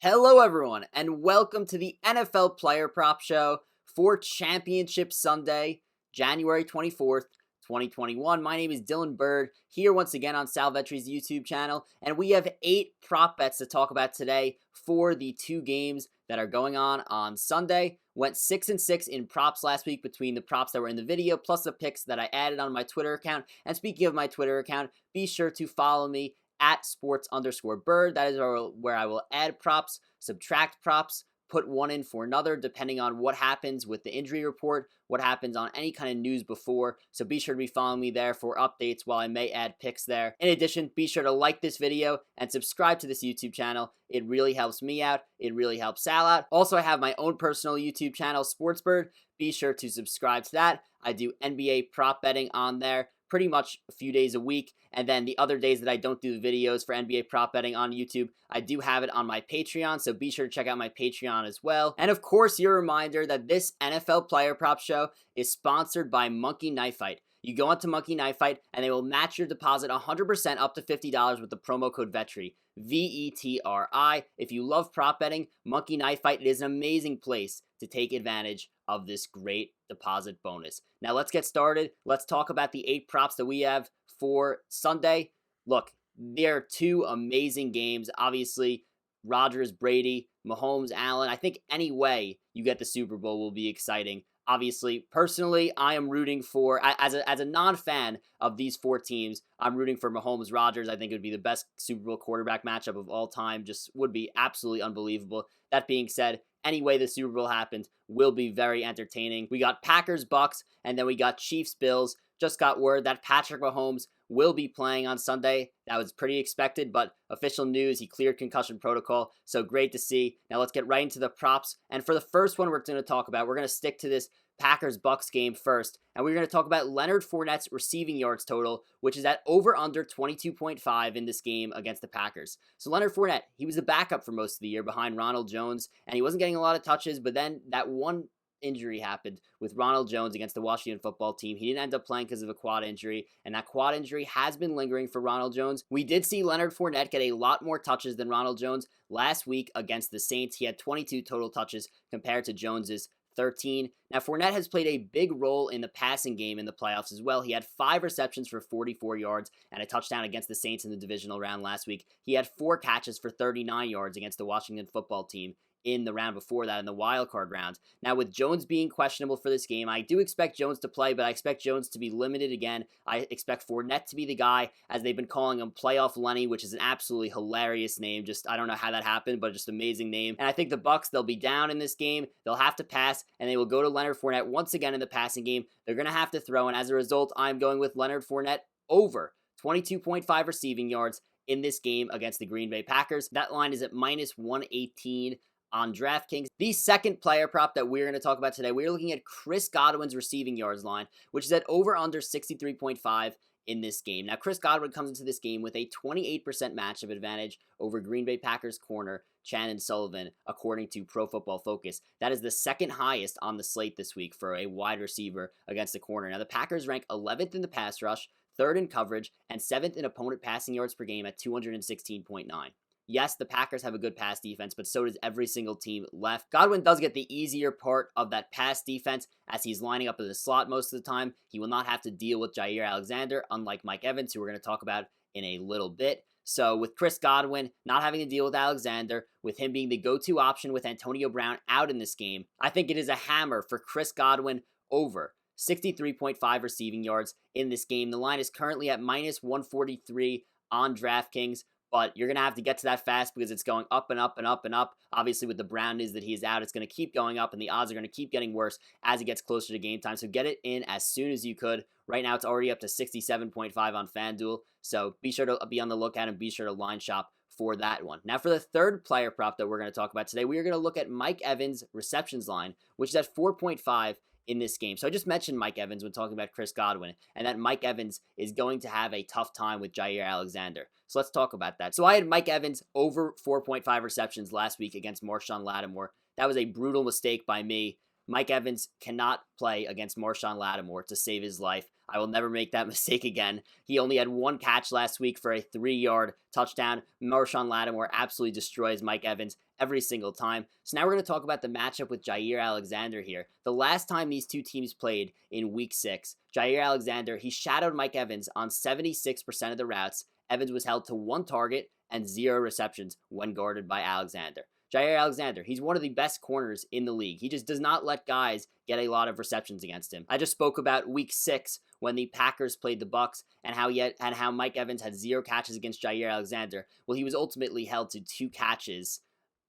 Hello, everyone, and welcome to the NFL Player Prop Show for Championship Sunday, January 24th, 2021. My name is Dylan Bird, here once again on Sal Vetri's YouTube channel, and we have 8 prop bets to talk about today for the 2 games that are going on Sunday. Went 6-6 in props last week between the props that were in the video, plus the picks that I added on my Twitter account. And speaking of my Twitter account, be sure to follow me at sports_bird. That is where I will add props, subtract props, put one in for another, depending on what happens with the injury report, what happens on any kind of news before. So be sure to be following me there for updates while I may add picks there. In addition, be sure to like this video and subscribe to this YouTube channel. It really helps me out. It really helps Sal out. Also, I have my own personal YouTube channel, SportsBird. Be sure to subscribe to that. I do NBA prop betting on there pretty much a few days a week, and then the other days that I don't do the videos for NBA prop betting on YouTube, I do have it on my Patreon, so be sure to check out my Patreon as well. And of course, your reminder that this NFL Player Prop Show is sponsored by Monkey Knife Fight. You go onto Monkey Knife Fight, and they will match your deposit 100% up to $50 with the promo code VETRI, VETRI. If you love prop betting, Monkey Knife Fight, it is an amazing place to take advantage of this great deposit bonus. Now let's get started. Let's talk about the 8 props that we have for Sunday. Look, there are 2 amazing games. Obviously, Rodgers, Brady, Mahomes, Allen. I think any way you get the Super Bowl will be exciting. Obviously, personally, I am rooting for, as a non-fan of these 4 teams, I'm rooting for Mahomes, Rodgers. I think it would be the best Super Bowl quarterback matchup of all time. Just would be absolutely unbelievable. That being said, any way the Super Bowl happens will be very entertaining. We got Packers, Bucks, and then we got Chiefs, Bills. Just got word that Patrick Mahomes will be playing on Sunday. That was pretty expected, but official news, he cleared concussion protocol, so great to see. Now let's get right into the props, and for the first one we're going to talk about, we're going to stick to this Packers-Bucks game first, and we're going to talk about Leonard Fournette's receiving yards total, which is at over-under 22.5 in this game against the Packers. So Leonard Fournette, he was the backup for most of the year behind Ronald Jones, and he wasn't getting a lot of touches, but then that one injury happened with Ronald Jones against the Washington football team. He didn't end up playing because of a quad injury, and that quad injury has been lingering for Ronald Jones. We did see Leonard Fournette get a lot more touches than Ronald Jones last week against the Saints. He had 22 total touches compared to Jones's 13. Now, Fournette has played a big role in the passing game in the playoffs as well. He had 5 receptions for 44 yards and a touchdown against the Saints in the divisional round last week. He had 4 catches for 39 yards against the Washington football team in the round before that, in the wild card round. Now, with Jones being questionable for this game, I do expect Jones to play, but I expect Jones to be limited again. I expect Fournette to be the guy, as they've been calling him Playoff Lenny, which is an absolutely hilarious name. Just, I don't know how that happened, but just amazing name. And I think the Bucks, they'll be down in this game. They'll have to pass, and they will go to Leonard Fournette once again in the passing game. They're going to have to throw, and as a result, I'm going with Leonard Fournette over 22.5 receiving yards in this game against the Green Bay Packers. That line is at minus 118 on DraftKings. The second player prop that we're going to talk about today, we're looking at Chris Godwin's receiving yards line, which is at over under 63.5 in this game. Now, Chris Godwin comes into this game with a 28% matchup advantage over Green Bay Packers corner Chandon Sullivan, according to Pro Football Focus. That is the second highest on the slate this week for a wide receiver against the corner. Now, the Packers rank 11th in the pass rush, 3rd in coverage, and 7th in opponent passing yards per game at 216.9. Yes, the Packers have a good pass defense, but so does every single team left. Godwin does get the easier part of that pass defense as he's lining up in the slot most of the time. He will not have to deal with Jair Alexander, unlike Mike Evans, who we're going to talk about in a little bit. So with Chris Godwin not having to deal with Alexander, with him being the go-to option with Antonio Brown out in this game, I think it is a hammer for Chris Godwin over 63.5 receiving yards in this game. The line is currently at minus 143 on DraftKings. But you're going to have to get to that fast because it's going up and up and up and up. Obviously, with the brown news that he is out, it's going to keep going up, and the odds are going to keep getting worse as it gets closer to game time. So get it in as soon as you could. Right now, it's already up to 67.5 on FanDuel. So be sure to be on the lookout and be sure to line shop for that one. Now, for the third player prop that we're going to talk about today, we are going to look at Mike Evans' receptions line, which is at 4.5 in this game. So I just mentioned Mike Evans when talking about Chris Godwin, and that Mike Evans is going to have a tough time with Jair Alexander. So let's talk about that. So I had Mike Evans over 4.5 receptions last week against Marshawn Lattimore. That was a brutal mistake by me. Mike Evans cannot play against Marshawn Lattimore to save his life. I will never make that mistake again. He only had 1 catch last week for a 3-yard touchdown. Marshawn Lattimore absolutely destroys Mike Evans every single time. So now we're going to talk about the matchup with Jair Alexander here. The last time these two teams played in week 6, Jair Alexander, he shadowed Mike Evans on 76% of the routes. Evans was held to 1 target and 0 receptions when guarded by Alexander. Jair Alexander, he's one of the best corners in the league. He just does not let guys get a lot of receptions against him. I just spoke about week 6 when the Packers played the Bucs and how Mike Evans had 0 catches against Jair Alexander. Well, he was ultimately held to 2 catches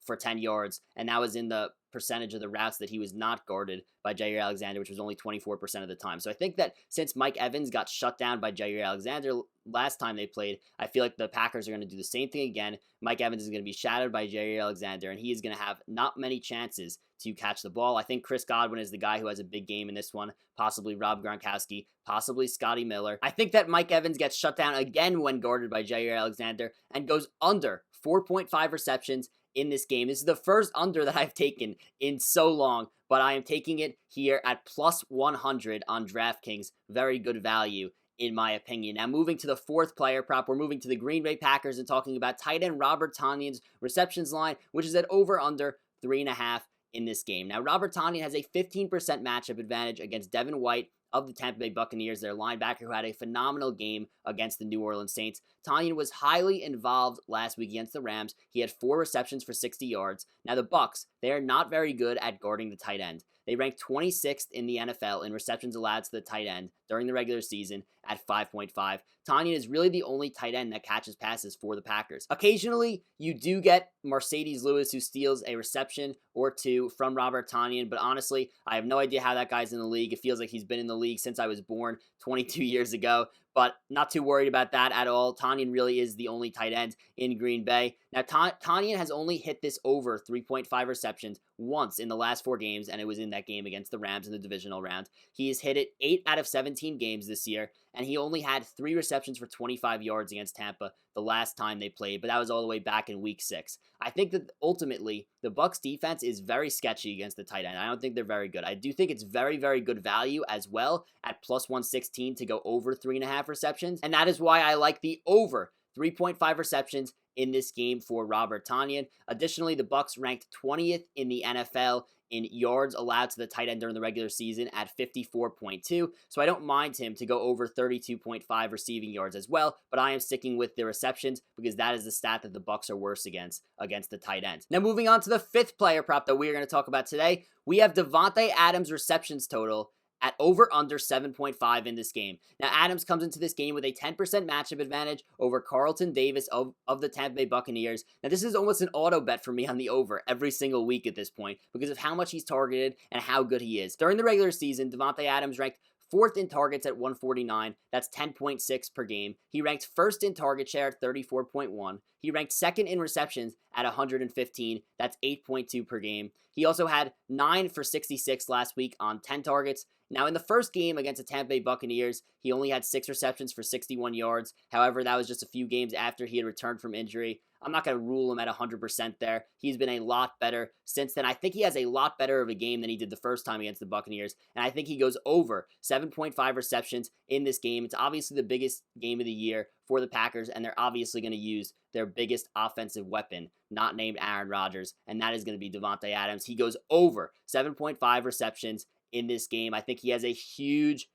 for 10 yards, and that was in the percentage of the routes that he was not guarded by Jair Alexander, which was only 24% of the time. So I think that since Mike Evans got shut down by Jair Alexander last time they played, I feel like the Packers are going to do the same thing again. Mike Evans is going to be shadowed by Jair Alexander, and he is going to have not many chances to catch the ball. I think Chris Godwin is the guy who has a big game in this one, possibly Rob Gronkowski, possibly Scotty Miller. I think that Mike Evans gets shut down again when guarded by Jair Alexander and goes under 4.5 receptions in this game. This is the first under that I've taken in so long, but I am taking it here at plus 100 on DraftKings. Very good value, in my opinion. Now, moving to the 4th player prop, we're moving to the Green Bay Packers and talking about tight end Robert Tonyan's receptions line, which is at over-under 3.5 in this game. Now, Robert Tonyan has a 15% matchup advantage against Devin White of the Tampa Bay Buccaneers, their linebacker who had a phenomenal game against the New Orleans Saints. Tonyan was highly involved last week against the Rams. He had 4 receptions for 60 yards. Now the Bucs, they are not very good at guarding the tight end. They ranked 26th in the NFL in receptions allowed to the tight end during the regular season at 5.5. Tonyan is really the only tight end that catches passes for the Packers. Occasionally, you do get Mercedes Lewis who steals a reception or 2 from Robert Tonyan, but honestly, I have no idea how that guy's in the league. It feels like he's been in the league since I was born 22 years ago, but not too worried about that at all. Tonyan really is the only tight end in Green Bay. Now, Tonyan has only hit this over 3.5 receptions once in the last 4 games, and it was in that game against the Rams in the divisional round. He has hit it 8 out of 17 games this year, and he only had 3 receptions for 25 yards against Tampa the last time they played, but that was all the way back in week 6. I think that ultimately the Bucs defense is very sketchy against the tight end. I don't think they're very good. I do think it's very, very good value as well at plus 116 to go over 3.5 receptions, and that is why I like the over 3.5 receptions in this game for Robert Tonyan. Additionally, the Bucs ranked 20th in the NFL in yards allowed to the tight end during the regular season at 54.2, so I don't mind him to go over 32.5 receiving yards as well, but I am sticking with the receptions because that is the stat that the Bucs are worse against the tight end. Now moving on to the 5th player prop that we are going to talk about today, we have Davante Adams receptions total at over-under 7.5 in this game. Now, Adams comes into this game with a 10% matchup advantage over Carlton Davis of the Tampa Bay Buccaneers. Now, this is almost an auto bet for me on the over every single week at this point because of how much he's targeted and how good he is. During the regular season, Davante Adams ranked 4th in targets at 149. That's 10.6 per game. He ranked 1st in target share at 34.1. He ranked 2nd in receptions at 115. That's 8.2 per game. He also had 9 for 66 last week on 10 targets. Now, in the first game against the Tampa Bay Buccaneers, he only had 6 receptions for 61 yards. However, that was just a few games after he had returned from injury. I'm not going to rule him at 100% there. He's been a lot better since then. I think he has a lot better of a game than he did the first time against the Buccaneers, and I think he goes over 7.5 receptions in this game. It's obviously the biggest game of the year for the Packers, and they're obviously going to use their biggest offensive weapon, not named Aaron Rodgers, and that is going to be Davante Adams. He goes over 7.5 receptions in this game. I think he has a huge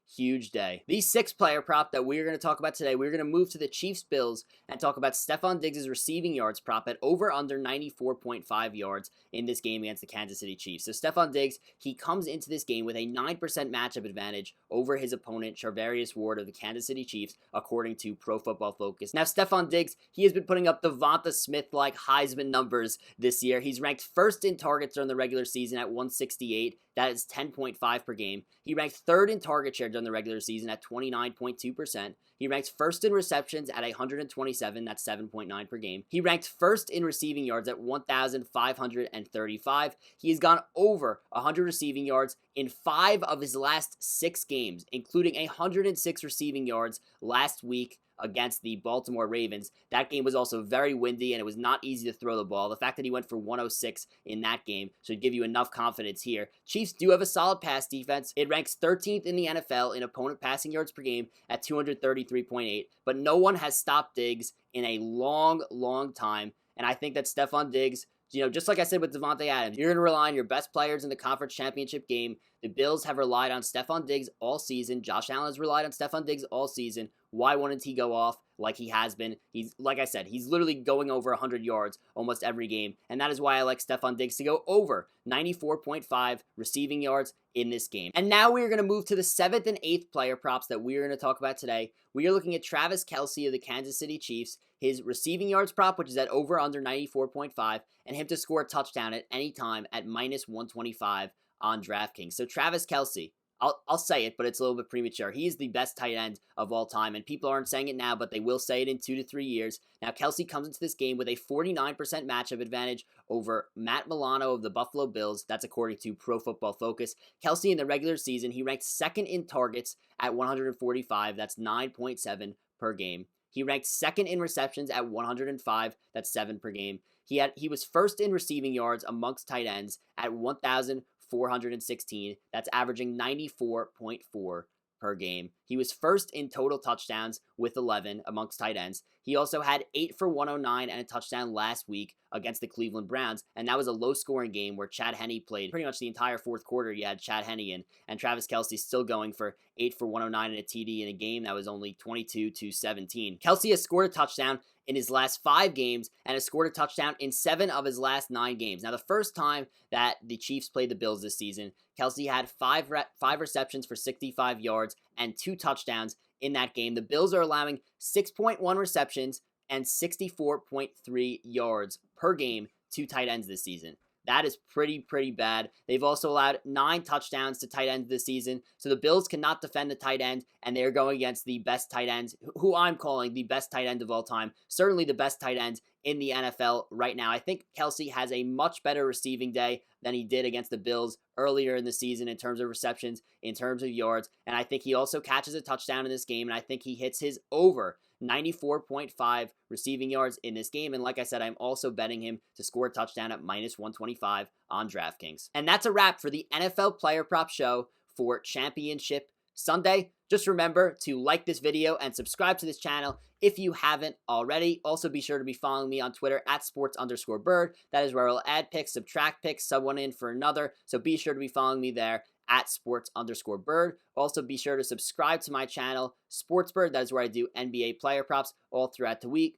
day. The 6th player prop that we're going to talk about today, we're going to move to the Chiefs-Bills and talk about Stefon Diggs' receiving yards prop at over under 94.5 yards in this game against the Kansas City Chiefs. So Stefon Diggs, he comes into this game with a 9% matchup advantage over his opponent, Charvarius Ward of the Kansas City Chiefs, according to Pro Football Focus. Now, Stefon Diggs, he has been putting up Devonta Smith-like Heisman numbers this year. He's ranked 1st in targets during the regular season at 168. That is 10.5 per game. He ranked 3rd in target share during the regular season at 29.2%. He ranked 1st in receptions at 127. That's 7.9 per game. He ranked 1st in receiving yards at 1,535. He has gone over 100 receiving yards in 5 of his last 6 games, including 106 receiving yards last week against the Baltimore Ravens. That game was also very windy, and it was not easy to throw the ball. The fact that he went for 106 in that game should give you enough confidence here. Chiefs do have a solid pass defense. It ranks 13th in the NFL in opponent passing yards per game at 233.8, but no one has stopped Diggs in a long time, and I think that Stefon Diggs Just like I said with Davante Adams, you're going to rely on your best players in the conference championship game. The Bills have relied on Stefon Diggs all season. Josh Allen has relied on Stefon Diggs all season. Why wouldn't he go off like he has been? Like I said, he's literally going over 100 yards almost every game, and that is why I like Stefon Diggs to go over 94.5 receiving yards in this game. And now we are going to move to the 7th and 8th player props that we are going to talk about today. We are looking at Travis Kelce of the Kansas City Chiefs, his receiving yards prop, which is at over under 94.5, and him to score a touchdown at any time at minus 125 on DraftKings. So Travis Kelce, I'll say it, but it's a little bit premature. He is the best tight end of all time, and people aren't saying it now, but they will say it in 2 to 3 years. Now, Kelce comes into this game with a 49% matchup advantage over Matt Milano of the Buffalo Bills. That's according to Pro Football Focus. Kelce in the regular season, he ranked second in targets at 145. That's 9.7 per game. He ranked second in receptions at 105. That's 7 per game. He was first in receiving yards amongst tight ends at 1,416. That's averaging 94.4 per game. He was first in total touchdowns with 11 amongst tight ends. He also had 8 for 109 and a touchdown last week against the Cleveland Browns, and that was a low-scoring game where Chad Henne played pretty much the entire fourth quarter. You had Chad Henne in, and Travis Kelce still going for 8 for 109 and a TD in a game that was only 22-17. Kelce has scored a touchdown in his last 5 games and has scored a touchdown in 7 of his last 9 games. Now, the first time that the Chiefs played the Bills this season, Kelce had 5 receptions for 65 yards and 2 touchdowns in that game. The Bills are allowing 6.1 receptions and 64.3 yards per game to tight ends this season. That is pretty bad. They've also allowed 9 touchdowns to tight ends this season. So the Bills cannot defend the tight end, and they're going against the best tight ends, who I'm calling the best tight end of all time. Certainly the best tight end in the NFL right now. I think Kelce has a much better receiving day than he did against the Bills earlier in the season in terms of receptions, in terms of yards. And I think he also catches a touchdown in this game, and I think he hits his over 94.5 receiving yards in this game. And like I said, I'm also betting him to score a touchdown at minus 125 on DraftKings. And that's a wrap for the NFL Player Prop Show for Championship Sunday. Just remember to like this video and subscribe to this channel if you haven't already. Also, be sure to be following me on Twitter at sports_bird. That is where I'll add picks, subtract picks, sub one in for another. So be sure to be following me there at sports_bird. Also, be sure to subscribe to my channel, SportsBird. That is where I do NBA player props all throughout the week.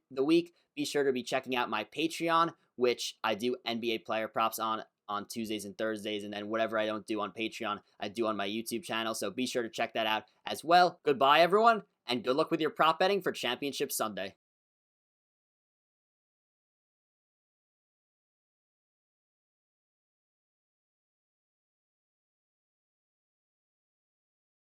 Be sure to be checking out my Patreon, which I do NBA player props on Tuesdays and Thursdays, and then whatever I don't do on Patreon, I do on my YouTube channel. So be sure to check that out as well. Goodbye, everyone, and good luck with your prop betting for Championship Sunday.